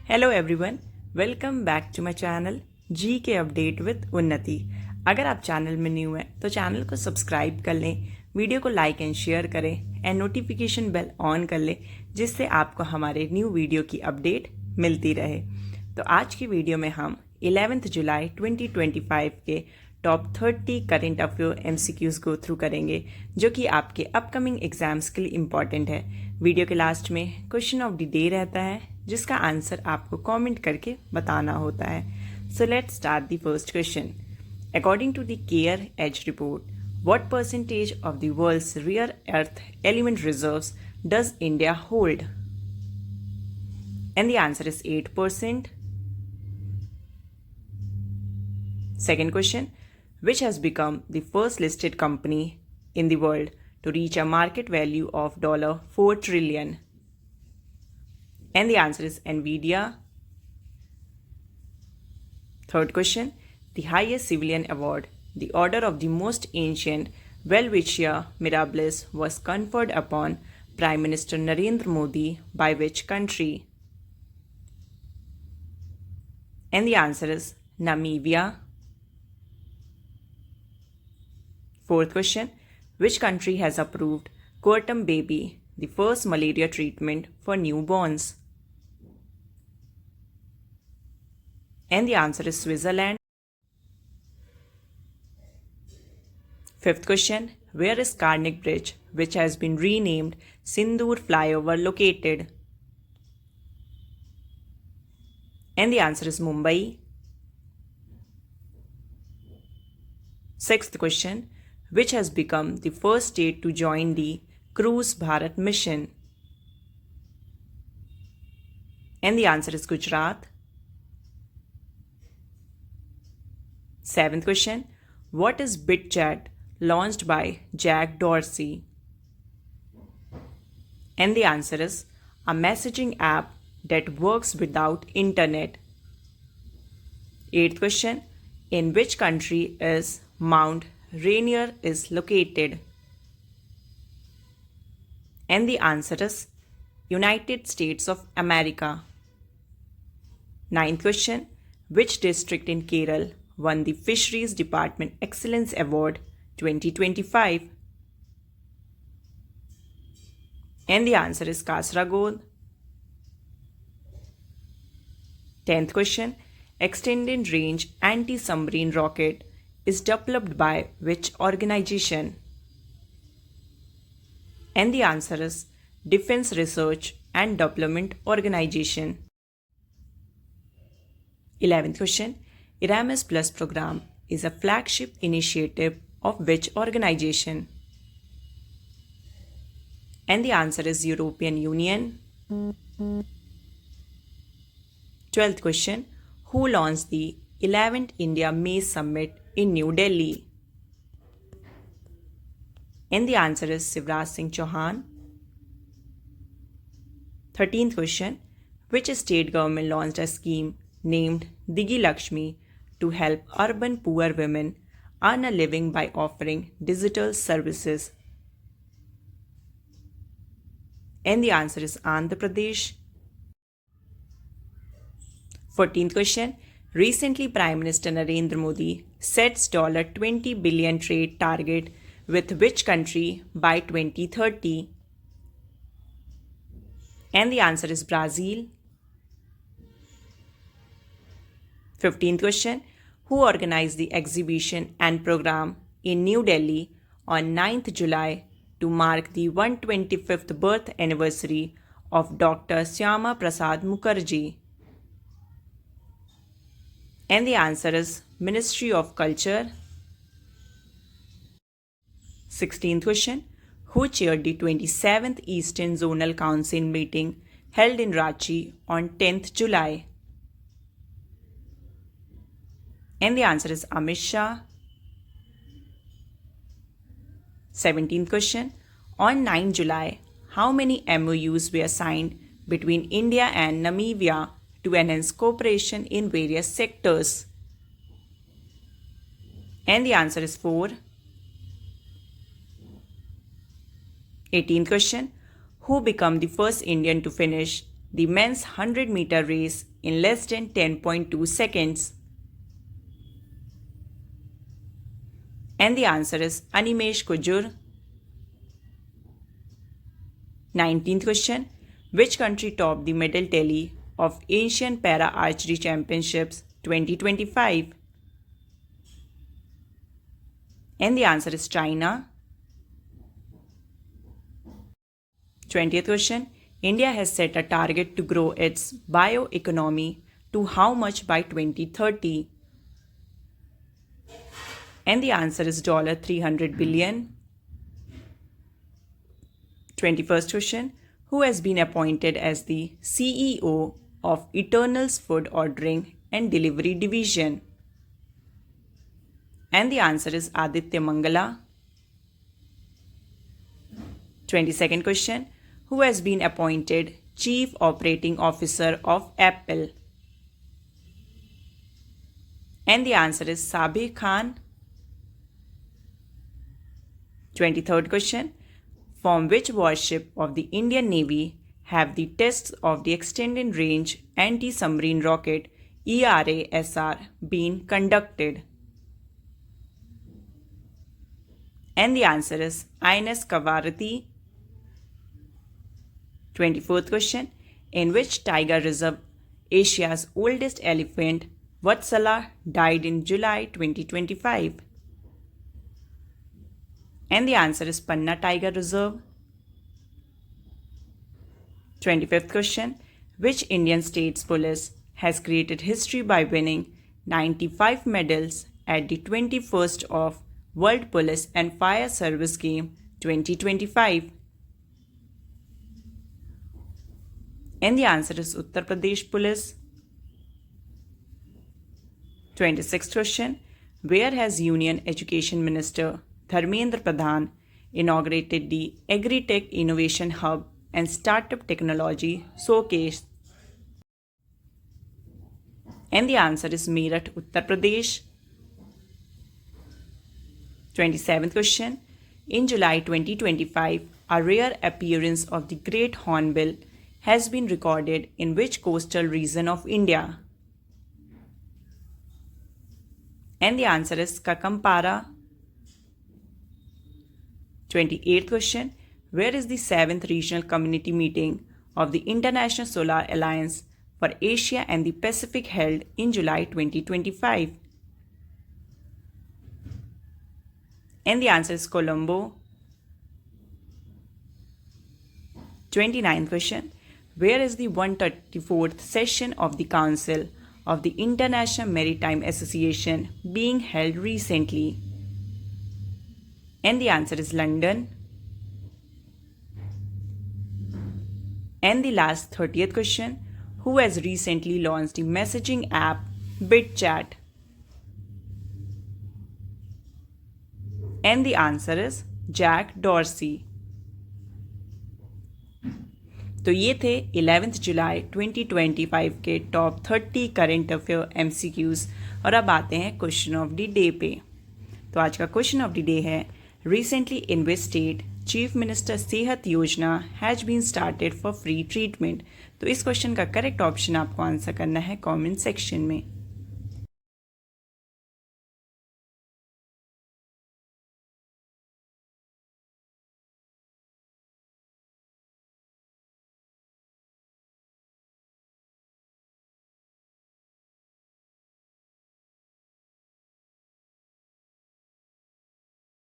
Hello everyone, welcome back to my channel G K update with उन्नति। अगर आप channel में न्यू हैं तो चैनल को सब्सक्राइब कर लें, वीडियो को लाइक एंड शेयर करें एंड नोटिफिकेशन बेल ऑन कर लें, जिससे आपको हमारे न्यू वीडियो की अपडेट मिलती रहे। तो आज की वीडियो में हम 11 जुलाई 2025 के top 30 current affair MCQs go through करेंगे, जो कि आपके अपकमिंग एग्जाम्स के लिए इम्पॉर्टेंट है। वीडियो के लास्ट में क्वेश्चन ऑफ द डे रहता है, जिसका आंसर आपको कमेंट करके बताना होता है। So let's start the first question. According to the care edge report, what percentage of the world's rare earth element reserves does India hold? And the answer is 8%. Second question, which has become the first listed company in the world to reach a market value of $4 trillion? And the answer is Nvidia. Third question, the highest civilian award, the Order of the Most Ancient Welwitschia Mirabilis, was conferred upon Prime Minister Narendra Modi by which country? And the answer is Namibia. Fourth question, which country has approved Coartem Baby, the first malaria treatment for newborns? And the answer is Switzerland. Fifth question, where is Karnik Bridge, which has been renamed Sindoor Flyover, located? And the answer is Mumbai. Sixth question, which has become the first state to join the Cruise Bharat mission? And the answer is Gujarat. Seventh question, what is BitChat, launched by Jack Dorsey? And the answer is a messaging app that works without internet. Eighth question, in which country is Mount Rainier is located? And the answer is United States of America. Ninth question, which district in Kerala won the Fisheries Department Excellence Award 2025? And the answer is Kasaragod. 10th question, extended range anti-submarine rocket is developed by which organization? And the answer is Defense Research and Development Organization. 11th question, Erasmus Plus program is a flagship initiative of which organization? And the answer is European Union. 12th question, who launched the 11th India Maize Summit in New Delhi? And the answer is Shivraj Singh Chauhan. 13th question, which state government launched a scheme named Digi Lakshmi to help urban poor women earn a living by offering digital services? And the answer is Andhra Pradesh. 14th question, recently Prime Minister Narendra Modi sets $20 billion trade target with which country by 2030? And the answer is Brazil. 15th question, who organized the exhibition and program in New Delhi on 9th July to mark the 125th birth anniversary of Dr. Syama Prasad Mukherjee? And the answer is Ministry of Culture. 16th question, who chaired the 27th Eastern Zonal Council meeting held in Ranchi on 10th July? And the answer is Amit Shah. 17th question, on 9 July, how many MOUs were signed between India and Namibia to enhance cooperation in various sectors? And the answer is 4. 18th question, who became the first Indian to finish the men's 100-meter race in less than 10.2 seconds? And the answer is Animesh Kujur. 19th question. Which country topped the medal tally of Asian Para Archery Championships 2025? And the answer is China. 20th question. India has set a target to grow its bioeconomy to how much by 2030? And the answer is $300 billion. 21st question. Who has been appointed as the CEO of Eternal's Food Ordering and Delivery Division? And the answer is Aditya Mangala. 22nd question. Who has been appointed Chief Operating Officer of Apple? And the answer is Sabir Khan. 23rd question. From which warship of the Indian Navy have the tests of the Extended Range Anti-Submarine Rocket ERASR been conducted? And the answer is INS Kavaratti. 24th question. In which tiger reserve Asia's oldest elephant, Vatsala, died in July 2025? And the answer is Panna Tiger Reserve. 25th question. Which Indian State's police has created history by winning 95 medals at the 21st of World Police and Fire Service Game 2025? And the answer is Uttar Pradesh Police. 26th question. Where has Union Education Minister Dharmendra Pradhan inaugurated the Agri-Tech Innovation Hub and Startup Technology Showcase? And the answer is Meerut, Uttar Pradesh. 27th question. In July 2025, a rare appearance of the great hornbill has been recorded in which coastal region of India? And the answer is Kakampara. 28th question. Where is the 7th Regional Community Meeting of the International Solar Alliance for Asia and the Pacific held in July 2025? And the answer is Colombo. 29th question. Where is the 134th session of the Council of the International Maritime Association being held recently? And the answer is London. And the last 30th question. Who has recently launched the messaging app BitChat? And the answer is Jack Dorsey. तो ये थे 11 जुलाई 2025 के top 30 current affair MCQs। और अब आते हैं question of the day पे। तो आज का क्वेश्चन ऑफ द डे है, recently in which state chief minister Sehat Yojana has been started for free treatment. तो इस क्वेश्चन का करेक्ट ऑप्शन आपको आंसर करना है कमेंट सेक्शन में।